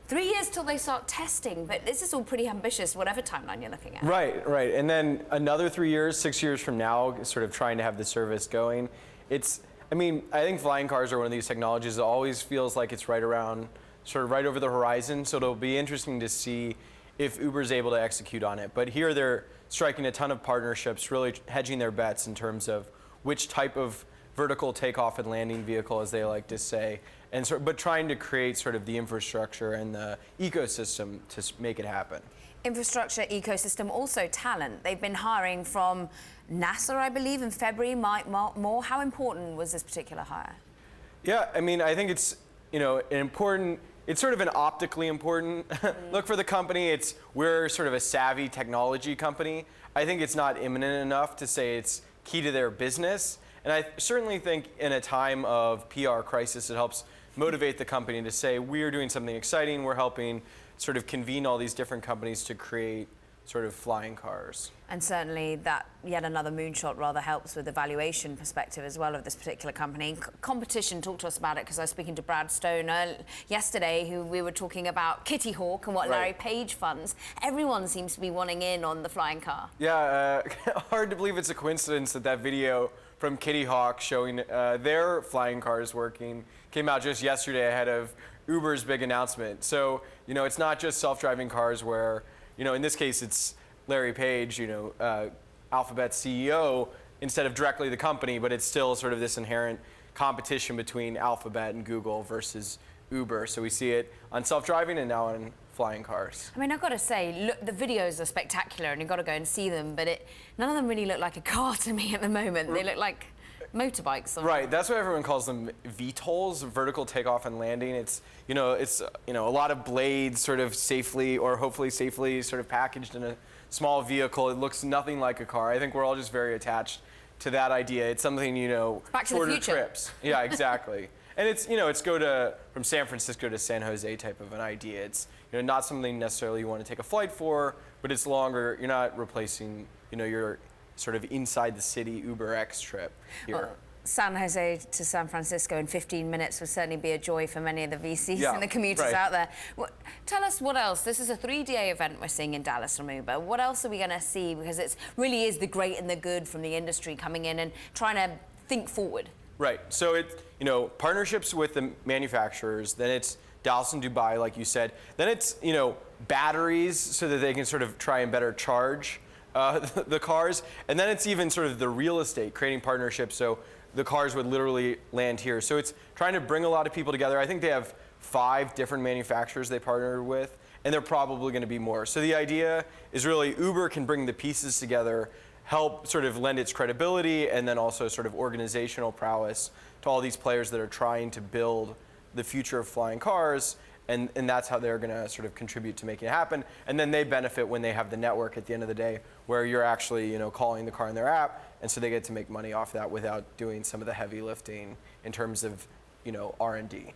3 years till they start testing, but this is all pretty ambitious, whatever timeline you're looking at. Right. And then another 3 years, 6 years from now, sort of trying to have the service going. I think flying cars are one of these technologies that always feels like it's right around, sort of right over the horizon. So it'll be interesting to see if Uber's able to execute on it. But here they're striking a ton of partnerships, really hedging their bets in terms of which type of vertical takeoff and landing vehicle, as they like to say, but trying to create sort of the infrastructure and the ecosystem to make it happen. Infrastructure, ecosystem, also talent. They've been hiring from NASA, I believe, in February, Mike Moore. How important was this particular hire? Yeah, I think it's, it's sort of an optically important look for the company. We're sort of a savvy technology company. I think it's not imminent enough to say it's key to their business. And I certainly think in a time of PR crisis, it helps motivate the company to say, we're doing something exciting. We're helping sort of convene all these different companies to create sort of flying cars. And certainly that yet another moonshot rather helps with the valuation perspective as well of this particular company. Competition, talk to us about it, because I was speaking to Brad Stone yesterday, who we were talking about Kitty Hawk and what Larry Page funds. Everyone seems to be wanting in on the flying car. Yeah, hard to believe it's a coincidence that video from Kitty Hawk showing their flying cars working came out just yesterday ahead of Uber's big announcement. So, it's not just self-driving cars where, in this case, it's Larry Page, Alphabet's CEO, instead of directly the company, but it's still sort of this inherent competition between Alphabet and Google versus Uber. So we see it on self-driving and now on flying cars. I've got to say, look, the videos are spectacular and you've got to go and see them, but none of them really look like a car to me at the moment. They look like motorbikes. Right, that's why everyone calls them VTOLs, vertical takeoff and landing. It's a lot of blades sort of safely, or hopefully safely, sort of packaged in a small vehicle. It looks nothing like a car. I think we're all just very attached to that idea. It's something, Back to shorter the future. trips. Yeah, exactly. And it's, it's from San Francisco to San Jose type of an idea. It's, not something necessarily you want to take a flight for, but it's longer. You're not replacing, your sort of inside the city UberX trip here. Well, San Jose to San Francisco in 15 minutes would certainly be a joy for many of the VCs and the commuters out there. Tell us what else. This is a 3-day event we're seeing in Dallas from Uber. What else are we going to see? Because it really is the great and the good from the industry coming in and trying to think forward. Right. So it's, partnerships with the manufacturers, then it's Dallas and Dubai, like you said. Then it's, batteries so that they can sort of try and better charge the cars. And then it's even sort of the real estate, creating partnerships so the cars would literally land here. So it's trying to bring a lot of people together. I think they have 5 different manufacturers they partnered with, and they're probably going to be more. So the idea is really Uber can bring the pieces together, help sort of lend its credibility, and then also sort of organizational prowess to all these players that are trying to build the future of flying cars. And that's how they're going to sort of contribute to making it happen. And then they benefit when they have the network at the end of the day, where you're actually, calling the car in their app, and so they get to make money off that without doing some of the heavy lifting in terms of, R&D.